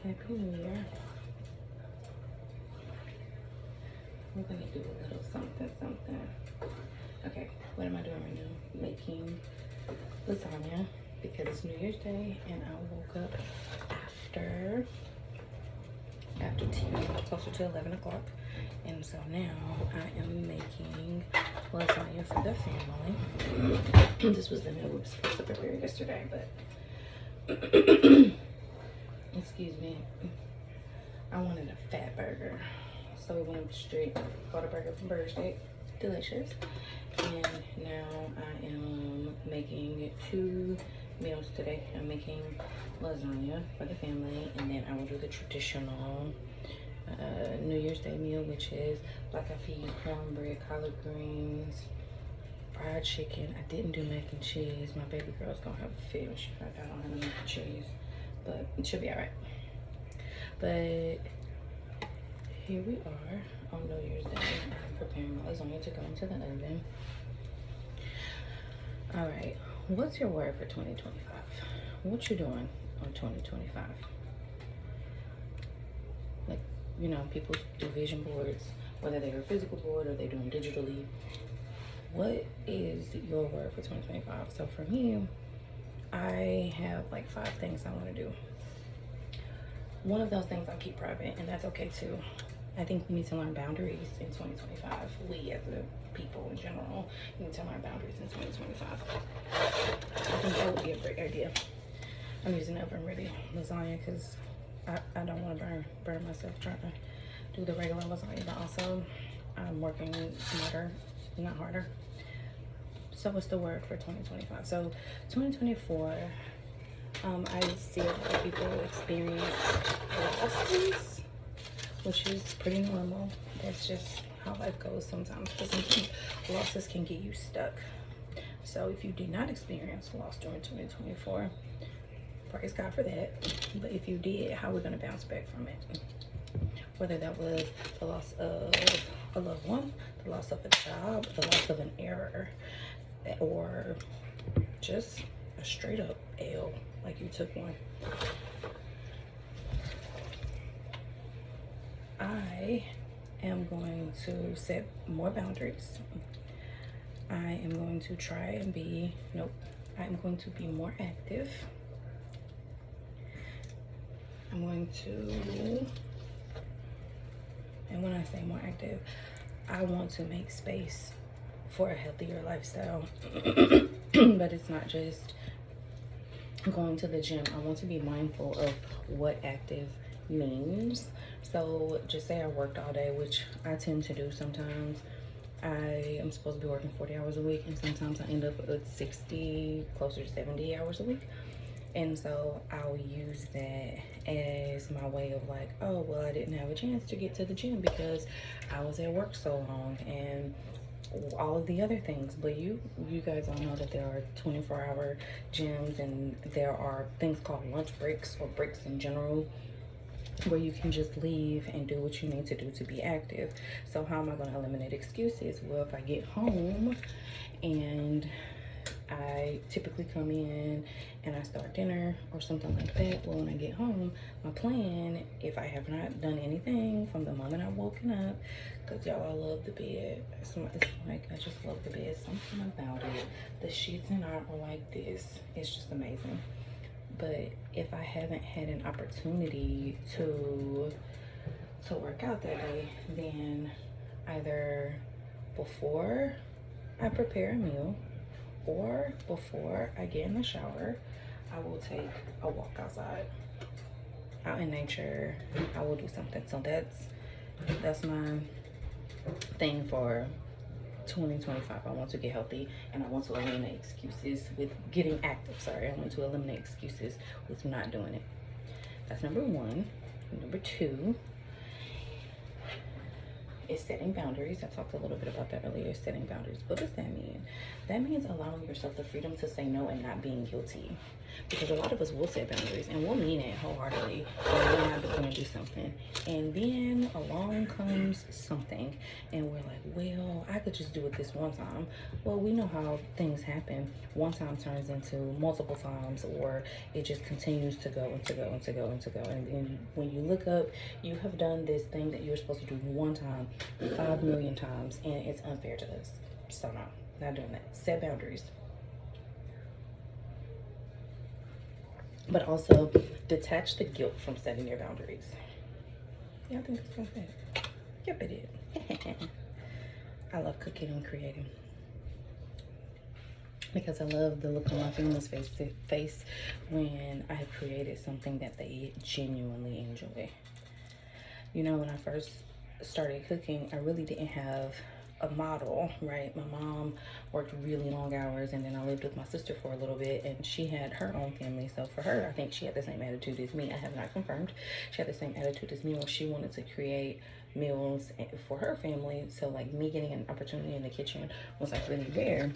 Happy New Year. We're gonna do a little something. Okay, what am I doing right now? Making lasagna because it's New Year's Day and I woke up after 10, closer to 11 o'clock. And so now I am making lasagna for the family. This was the meal we were supposed to prepare yesterday, but excuse me, I wanted a fat burger. So we went straight, bought a burger from Burger Steak, delicious. And now I am making 2 meals today. I'm making lasagna for the family, and then I will do the traditional New Year's Day meal, which is black eyed peas, cornbread, collard greens, fried chicken. I didn't do mac and cheese. My baby girl's gonna have a fit when she finds out I don't have no mac and cheese, but it should be all right. But here we are on New Year's Day. I'm preparing my lasagna to go into the oven. All right, what's your word for 2025? What you doing on 2025? Like, you know, people do vision boards, whether they're a physical board or they do them digitally. What is your word for 2025? So for me, I have like 5 things I want to do. One of those things I'll keep private, and that's okay too. I think we need to learn boundaries in 2025. We as a people in general need to learn boundaries in 2025. I think that would be a great idea. I'm using oven ready lasagna because I don't want to burn myself trying to do the regular lasagna, but also I'm working smarter, not harder. So what's the word for 2025? So 2024, I see a lot of people experience losses, which is pretty normal. That's just how life goes sometimes, because sometimes losses can get you stuck. So if you did not experience loss during 2024, praise God for that. But if you did, how are we going to bounce back from it? Whether that was the loss of a loved one, the loss of a job, the loss of an error, or just a straight up L, like you took one. I am going to set more boundaries. I am going to try and be, I'm going to be more active. I'm going to, and when I say more active, I want to make space for a healthier lifestyle. But it's not just going to the gym. I want to be mindful of what active means. So just say I worked all day, which I tend to do sometimes. I am supposed to be working 40 hours a week, and sometimes I end up with 60, closer to 70 hours a week. And so I'll use that as my way of like, oh, well, I didn't have a chance to get to the gym because I was at work so long and all of the other things. But you guys all know that there are 24-hour gyms, and there are things called lunch breaks or breaks in general, where you can just leave and do what you need to do to be active. So how am I going to eliminate excuses? Well, if I get home and I typically come in and I start dinner or something like that, well, when I get home, my plan, if I have not done anything from the moment I've woken up, because y'all, I love the bed. It's like, I just love the bed. Something about it. The sheets and art are like this. It's just amazing. But if I haven't had an opportunity to work out that day, then either before I prepare a meal or before I get in the shower, I will take a walk outside, out in nature. I will do something. So that's my thing for 2025. I want to get healthy, and I want to eliminate excuses with getting active. I want to eliminate excuses with not doing it. That's number 1. Number 2 is setting boundaries. I talked a little bit about that earlier, setting boundaries. What does that mean? That means allowing yourself the freedom to say no and not being guilty. Because a lot of us will set boundaries and we'll mean it wholeheartedly when we're not going to do something. And then along comes something and we're like, well, I could just do it this one time. Well, we know how things happen. One time turns into multiple times, or it just continues to go and to go and to go and to go. And then when you look up, you have done this thing that you're supposed to do one time 5 million times, and it's unfair to us. So no, not doing that. Set boundaries. But also detach the guilt from setting your boundaries. Yeah, I think that's gonna fit. Yep, it is. I love cooking and creating because I love the look on my family's face when I have created something that they genuinely enjoy. You know, when I first started cooking, I really didn't have a model, right? My mom worked really long hours, and then I lived with my sister for a little bit, and she had her own family. So for her, I think she had the same attitude as me. I have not confirmed. She had the same attitude as me when she wanted to create meals for her family. So like me getting an opportunity in the kitchen was like really rare.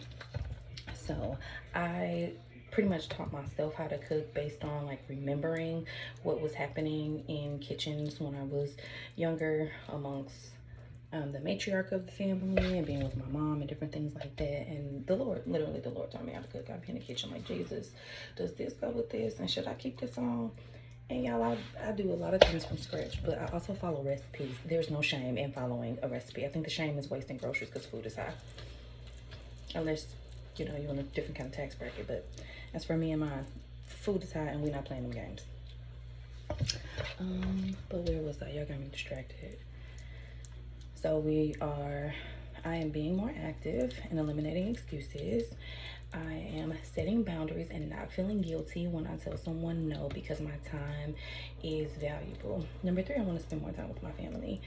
So I pretty much taught myself how to cook based on like remembering what was happening in kitchens when I was younger amongst the matriarch of the family and being with my mom and different things like that. And the Lord, literally the Lord taught me how to cook. I'd be in the kitchen like, Jesus, does this go with this? And should I keep this on? And y'all, I do a lot of things from scratch, but I also follow recipes. There's no shame in following a recipe. I think the shame is wasting groceries because food is high. Unless, you know, you're on a different kind of tax bracket. But as for me and mine, food is high and we're not playing them games. But where was I? Y'all got me distracted. So I am being more active and eliminating excuses. I am setting boundaries and not feeling guilty when I tell someone no because my time is valuable. Number 3, I want to spend more time with my family.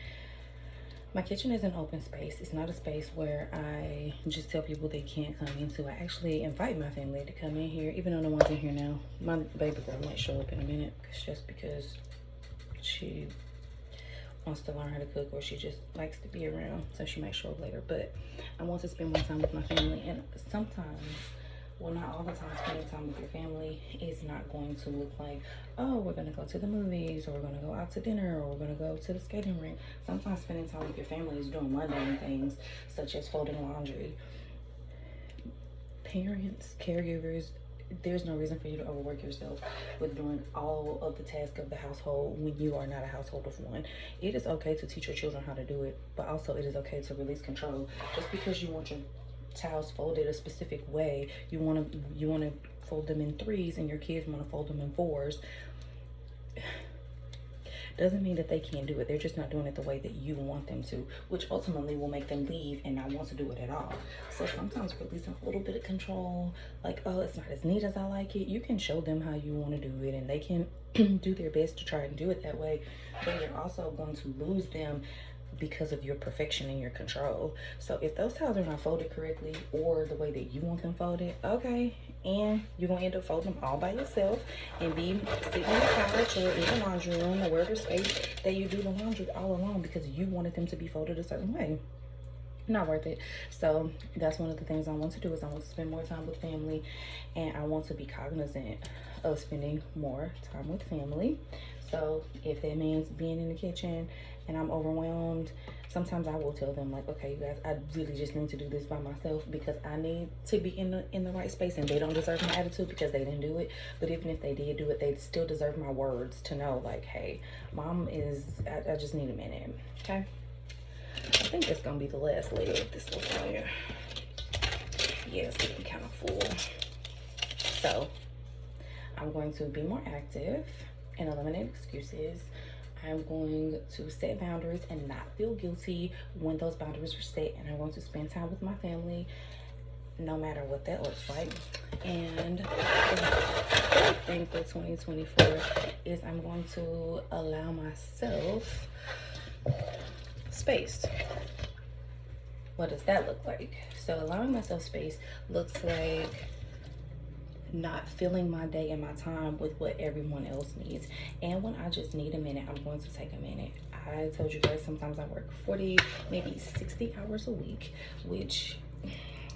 My kitchen is an open space. It's not a space where I just tell people they can't come into. I actually invite my family to come in here, even though no one's in here now. My baby girl might show up in a minute just because she wants to learn how to cook, or she just likes to be around, so she might show up later. But I want to spend more time with my family, and sometimes, well, not all the time, spending time with your family is not going to look like, oh, we're going to go to the movies, or we're going to go out to dinner, or we're going to go to the skating rink. Sometimes spending time with your family is doing mundane things such as folding laundry. Parents, caregivers, there's no reason for you to overwork yourself with doing all of the tasks of the household when you are not a household of one. It is okay to teach your children how to do it, but also it is okay to release control. Just because you want your towels folded a specific way, you want to fold them in 3s and your kids want to fold them in 4s, doesn't mean that they can't do it. They're just not doing it the way that you want them to, which ultimately will make them leave and not want to do it at all. So sometimes releasing a little bit of control, like, oh, it's not as neat as I like it. You can show them how you want to do it, and they can do their best to try and do it that way. But you're also going to lose them because of your perfection and your control. So if those towels are not folded correctly or the way that you want them folded, okay, and you're gonna end up folding them all by yourself and be sitting on the couch or in the laundry room or wherever space that you do the laundry all alone because you wanted them to be folded a certain way. Not worth it. So that's one of the things I want to do, is I want to spend more time with family, and I want to be cognizant of spending more time with family. So if that means being in the kitchen and I'm overwhelmed, sometimes I will tell them, like, okay, you guys, I really just need to do this by myself because I need to be in the right space, and they don't deserve my attitude because they didn't do it. But even if they did do it, they still deserve my words to know, like, hey, mom is, I just need a minute. Okay, I think that's gonna be the last layer of this lasagna. Yeah, it's getting kind of full. So I'm going to be more active and eliminate excuses. I'm going to set boundaries and not feel guilty when those boundaries are set, and I'm going to spend time with my family no matter what that looks like. And the third thing for 2024 is I'm going to allow myself space. What does that look like? So allowing myself space looks like not filling my day and my time with what everyone else needs. And when I just need a minute, I'm going to take a minute. I told you guys sometimes I work 40, maybe 60 hours a week, which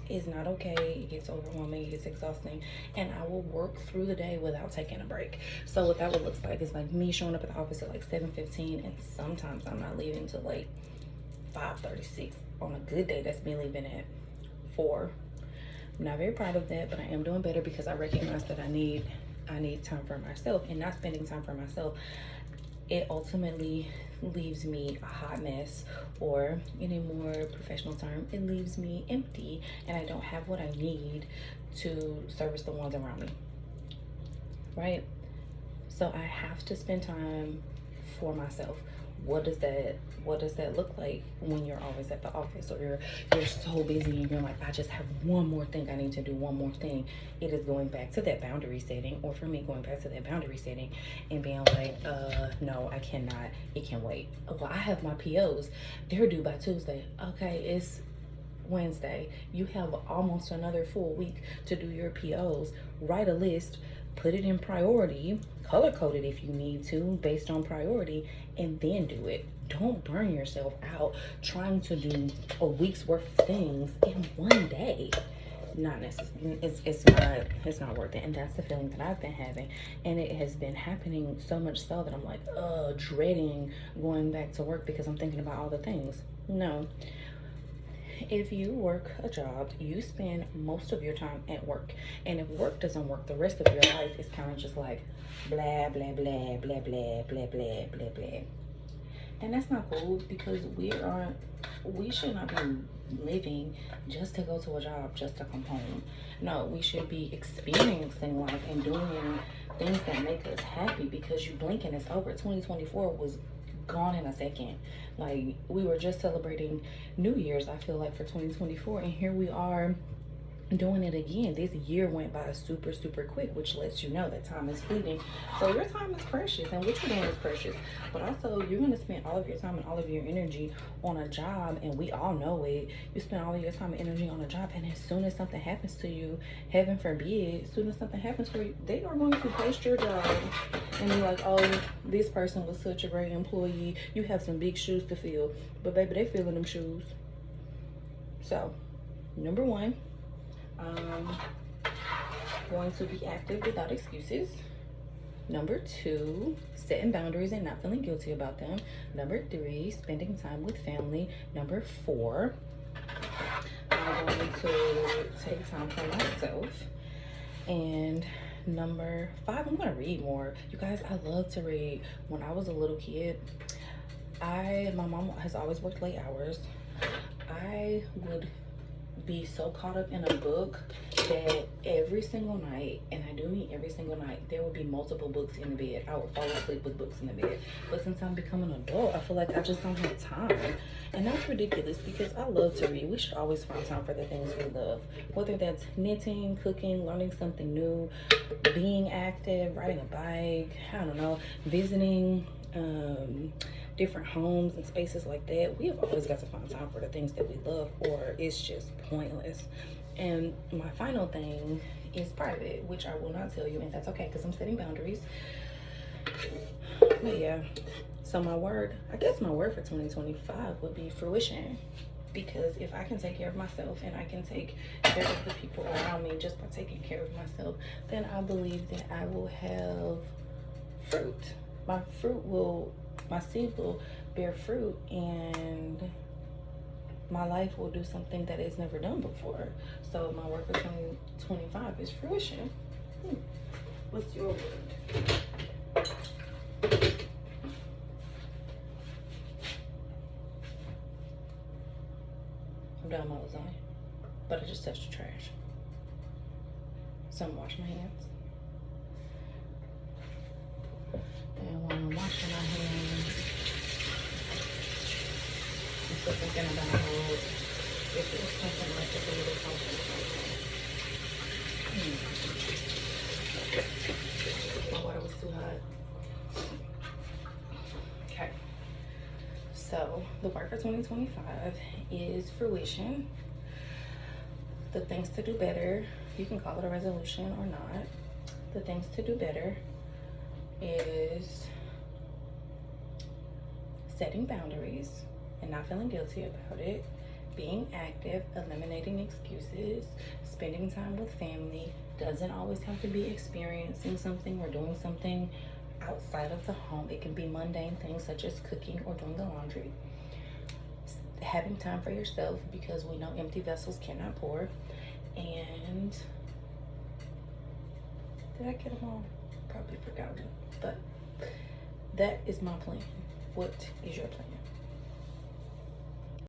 is not okay. It gets overwhelming, it gets exhausting, and I will work through the day without taking a break. So what that would look like is like me showing up at the office at like 7:15, and sometimes I'm not leaving till like 5:36. On a good day, that's me leaving at 4. I'm not very proud of that, but I am doing better because I recognize that I need time for myself, and not spending time for myself, it ultimately leaves me a hot mess, or in a more professional term, it leaves me empty, and I don't have what I need to service the ones around me, right? So I have to spend time for myself. What does that look like when you're always at the office, or you're so busy and you're like, I just have one more thing I need to do, one more thing? It is going back to that boundary setting, or for me, going back to that boundary setting and being like, no, I cannot, it can wait. Well, I have my POs, they're due by Tuesday. Okay, it's Wednesday. You have almost another full week to do your POs. Write a list, put it in priority, color code it if you need to based on priority, and then do it. Don't burn yourself out trying to do a week's worth of things in one day. Not necessarily. It's not worth it. And that's the feeling that I've been having, and it has been happening so much so that I'm like dreading going back to work because I'm thinking about all the things. No. If you work a job, you spend most of your time at work. And if work doesn't work, the rest of your life is kind of just like blah, blah, blah, blah, blah, blah, blah, blah, blah. And that's not cool, because we should not be living just to go to a job, just to come home. No, we should be experiencing life and doing things that make us happy, because you blink and it's over. 2024 was gone in a second. Like, we were just celebrating New Year's, I feel like, for 2024, and here we are doing it again. This year went by super, super quick, which lets you know that time is fleeting. So your time is precious, and what you're doing is precious. But also, you're going to spend all of your time and all of your energy on a job, and we all know it. You spend all of your time and energy on a job, and as soon as something happens to you, heaven forbid, as soon as something happens for you, they are going to post your job and be like, oh, this person was such a great employee. You have some big shoes to fill. But baby, they filling them shoes. So, number one, going to be active without excuses. Number 2, setting boundaries and not feeling guilty about them. Number 3, spending time with family. Number 4, I'm going to take time for myself. And number 5, I'm going to read more. You guys, I love to read. When I was a little kid, my mom has always worked late hours. I would be so caught up in a book that every single night, and I do mean every single night, there would be multiple books in the bed. I would fall asleep with books in the bed. But since I'm becoming an adult, I feel like I just don't have time. And that's ridiculous, because I love to read. We should always find time for the things we love. Whether that's knitting, cooking, learning something new, being active, riding a bike, I don't know, visiting different homes and spaces like that. We have always got to find time for the things that we love, or it's just pointless. And my final thing is private, which I will not tell you, and that's okay, because I'm setting boundaries. But yeah, so my word for 2025 would be fruition. Because if I can take care of myself, and I can take care of the people around me just by taking care of myself, then I believe that I will have fruit. My seed will bear fruit, and my life will do something that it's never done before. So my word for 2025 is fruition. What's your word? I'm done my lasagna, but I just touched the trash. So I'm gonna wash my hands. And while I'm washing my hands, I'm still thinking about if it was something like this, a little something. My water was too hot. Okay. So the word for 2025 is fruition. The things to do better. You can call it a resolution or not. The things to do better is setting boundaries and not feeling guilty about it, being active, eliminating excuses, spending time with family. Doesn't always have to be experiencing something or doing something outside of the home. It can be mundane things such as cooking or doing the laundry. Having time for yourself, because we know empty vessels cannot pour. And did I get them all? Probably forgot them. But that is my plan. What is your plan?